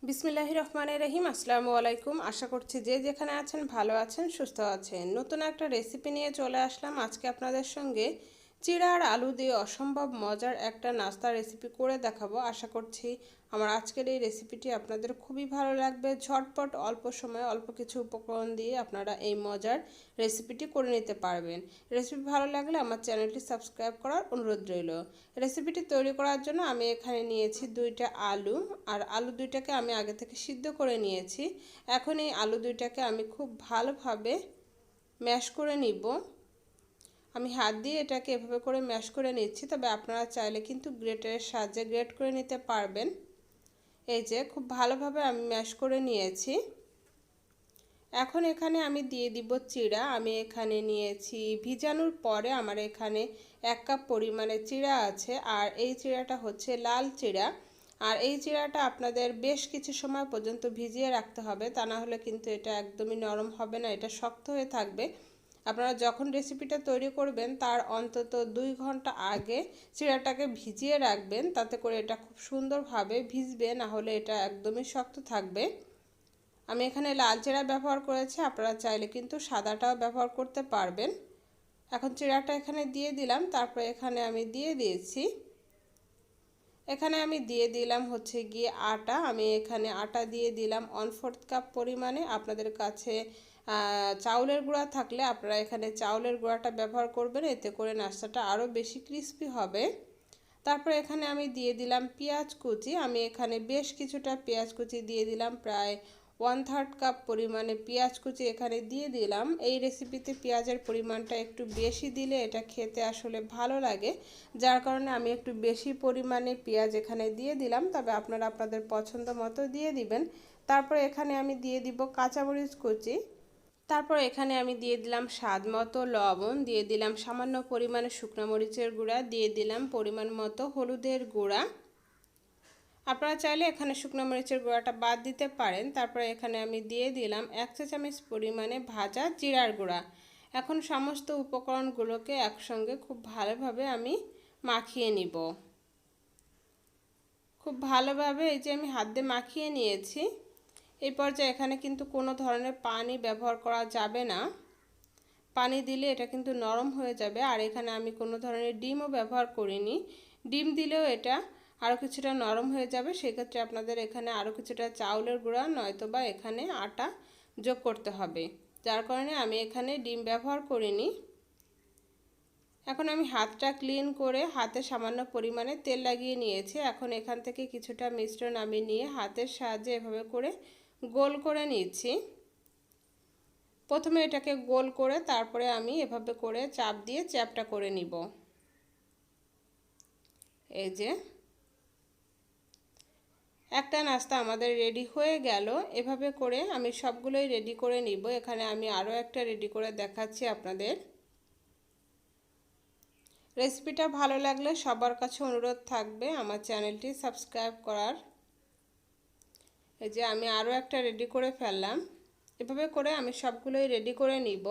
বিসমিল্লাহির রহমানির রহিম। আসসালামু আলাইকুম। আশা করছি যে যেখানে আছেন ভালো আছেন, সুস্থ আছেন। নতুন একটা রেসিপি নিয়ে চলে আসলাম আজকে আপনাদের সঙ্গে। চিড়া আর আলু দিয়ে অসম্ভব মজার একটা নাস্তা রেসিপি করে দেখাবো। আশা করছি আমার আজকের এই রেসিপিটি আপনাদের খুবই ভালো লাগবে। ঝটপট অল্প সময়ে অল্প কিছু উপকরণ দিয়ে আপনারা এই মজার রেসিপিটি করে নিতে পারবেন। রেসিপি ভালো লাগলে আমার চ্যানেলটি সাবস্ক্রাইব করার অনুরোধ রইল। রেসিপিটি তৈরি করার জন্য আমি এখানে নিয়েছি 2টা আলু, আর আলু 2টাকে আমি আগে থেকে সিদ্ধ করে নিয়েছি। এখন এই আলু 2টাকে আমি খুব ভালোভাবে ম্যাশ করে নিব। আমি হাত দিয়ে এটাকে এভাবে করে ম্যাশ করে নিচ্ছি, তবে আপনারা চাইলে কিন্তু গ্রেটারের সাহায্যে গ্রেট করে নিতে পারবেন। এই যে খুব ভালোভাবে আমি ম্যাশ করে নিয়েছি। এখন এখানে আমি দিয়ে দিব চিড়া। আমি এখানে নিয়েছি ভিজানোর পরে আমার এখানে 1 কাপ পরিমাণে চিড়া আছে, আর এই চিড়াটা হচ্ছে লাল চিড়া। আর এই চিড়াটা আপনাদের বেশ কিছু সময় পর্যন্ত ভিজিয়ে রাখতে হবে, তা না হলে কিন্তু এটা একদমই নরম হবে না, এটা শক্ত হয়ে থাকবে। আপনারা যখন রেসিপিটা তৈরি করবেন তার অন্তত 2 ঘন্টা আগে চিড়াটাকে ভিজিয়ে রাখবেন, তাতে করে এটা খুব সুন্দরভাবে ভিজবে, না হলে এটা একদমই শক্ত থাকবে। আমি এখানে লাল চিড়া ব্যবহার করেছি, আপনারা চাইলে কিন্তু সাদাটাও ব্যবহার করতে পারবেন। এখন চিড়াটা এখানে দিয়ে দিলাম, তারপরে এখানে আমি দিয়ে দিয়েছি, এখানে আমি দিয়ে দিলাম হচ্ছে গিয়ে আটা। আমি এখানে আটা দিয়ে দিলাম 1/4 কাপ পরিমাণে। আপনাদের কাছে চাউলের গুঁড়া থাকলে আপনারা এখানে চাউলের গুঁড়াটা ব্যবহার করবেন, এতে করে নাস্তাটা আরও বেশি ক্রিস্পি হবে। তারপরে এখানে আমি দিয়ে দিলাম পেঁয়াজ কুচি। আমি এখানে বেশ কিছুটা পেঁয়াজ কুচি দিয়ে দিলাম, প্রায় 1/3 কাপ পরিমাণে পেঁয়াজ কুচি এখানে দিয়ে দিলাম। এই রেসিপিতে পেঁয়াজের পরিমাণটা একটু বেশি দিলে এটা খেতে আসলে ভালো লাগে, যার কারণে আমি একটু বেশি পরিমাণে পেঁয়াজ এখানে দিয়ে দিলাম, তবে আপনারা আপনাদের পছন্দ মতো দিয়ে দিবেন। তারপরে এখানে আমি দিয়ে দিব কাঁচামরিচ কুচি। তারপর এখানে আমি দিয়ে দিলাম স্বাদ মতো লবণ, দিয়ে দিলাম সামান্য পরিমাণে শুকনো মরিচের গুঁড়া, দিয়ে দিলাম পরিমাণ মতো হলুদের গুঁড়া। আপনারা চাইলে এখানে শুকনো মরিচের গুঁড়াটা বাদ দিতে পারেন। তারপরে এখানে আমি দিয়ে দিলাম 1 চা চামচ পরিমাণে ভাজা জিরার গুঁড়া। এখন সমস্ত উপকরণগুলোকে একসঙ্গে খুব ভালোভাবে আমি মাখিয়ে নিব। খুব ভালোভাবে এই যে আমি হাত দিয়ে মাখিয়ে নিয়েছি। এই পর্যায়ে এখানে কিন্তু কোনো ধরনের পানি ব্যবহার করা যাবে না, পানি দিলে এটা কিন্তু নরম হয়ে যাবে। আর এখানে আমি কোনো ধরনের ডিমও ব্যবহার করিনি, ডিম দিলেও এটা আরও কিছুটা নরম হয়ে যাবে। সেক্ষেত্রে আপনাদের এখানে আরও কিছুটা চাউলের গুঁড়া নয়তোবা এখানে আটা যোগ করতে হবে, যার কারণে আমি এখানে ডিম ব্যবহার করিনি। এখন আমি হাতটা ক্লিন করে হাতে সামান্য পরিমাণে তেল লাগিয়ে নিয়েছি। এখন এখান থেকে কিছুটা মিশ্রণ আমি নিয়ে হাতের সাহায্যে এভাবে করে গোল করে নিচ্ছি। প্রথমে এটাকে গোল করে তারপরে আমি এভাবে করে চাপ দিয়ে চ্যাপটা করে নিব। এই যে একটা নাস্তা আমাদের রেডি হয়ে গেল। এভাবে করে আমি সবগুলোই রেডি করে নিব। এখানে আমি আরও একটা রেডি করে দেখাচ্ছি আপনাদের। রেসিপিটা ভালো লাগলে সবার কাছে অনুরোধ থাকবে আমার চ্যানেলটি সাবস্ক্রাইব করার। এই যে আমি আরও একটা রেডি করে ফেললাম। এভাবে করে আমি সবগুলোই রেডি করে নিব।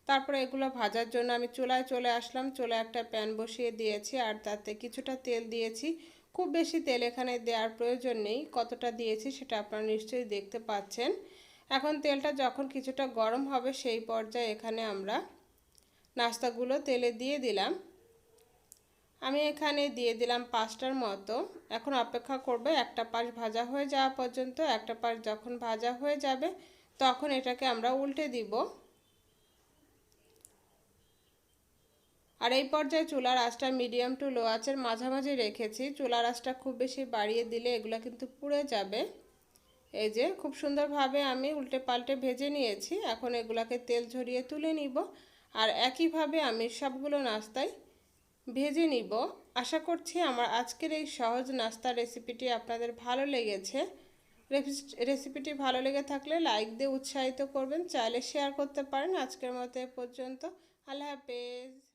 তারপরে এগুলো ভাজার জন্য আমি চুলায় চলে আসলাম। চুলায় একটা প্যান বসিয়ে দিয়েছি, আর তাতে কিছুটা তেল দিয়েছি। খুব বেশি তেল এখানে দেওয়ার প্রয়োজন নেই, কতটা দিয়েছি সেটা আপনারা নিশ্চয়ই দেখতে পাচ্ছেন। এখন তেলটা যখন কিছুটা গরম হবে সেই পর্যায়ে এখানে আমরা নাস্তাগুলো তেলে দিয়ে দিলাম। আমি এখানে দিয়ে দিলাম 5টার মতো। এখন অপেক্ষা করব একটা পাশ ভাজা হয়ে যাওয়া পর্যন্ত। একটা পাশ যখন ভাজা হয়ে যাবে তখন এটাকে আমরা উল্টে দিব। আর এই পর্যায়ে চুলার আঁচটা মিডিয়াম টু লো আঁচের মাঝামাঝি রেখেছি। চুলার আঁচটা খুব বেশি বাড়িয়ে দিলে এগুলো কিন্তু পুড়ে যাবে। এই যে খুব সুন্দরভাবে আমি উল্টে পাল্টে ভেজে নিয়েছি। এখন এগুলাকে তেল ঝরিয়ে তুলে নিব, আর একইভাবে আমি সবগুলো নাস্তায় ভেজে নিব। আশা করছি আমার আজকের এই সহজ নাস্তার রেসিপিটি আপনাদের ভালো লেগেছে। রেসিপিটি ভালো লেগে থাকলে লাইক দিয়ে উৎসাহিত করবেন, চাইলে শেয়ার করতে পারেন। আজকের মতো এ পর্যন্ত। আল্লাহ হাফেজ।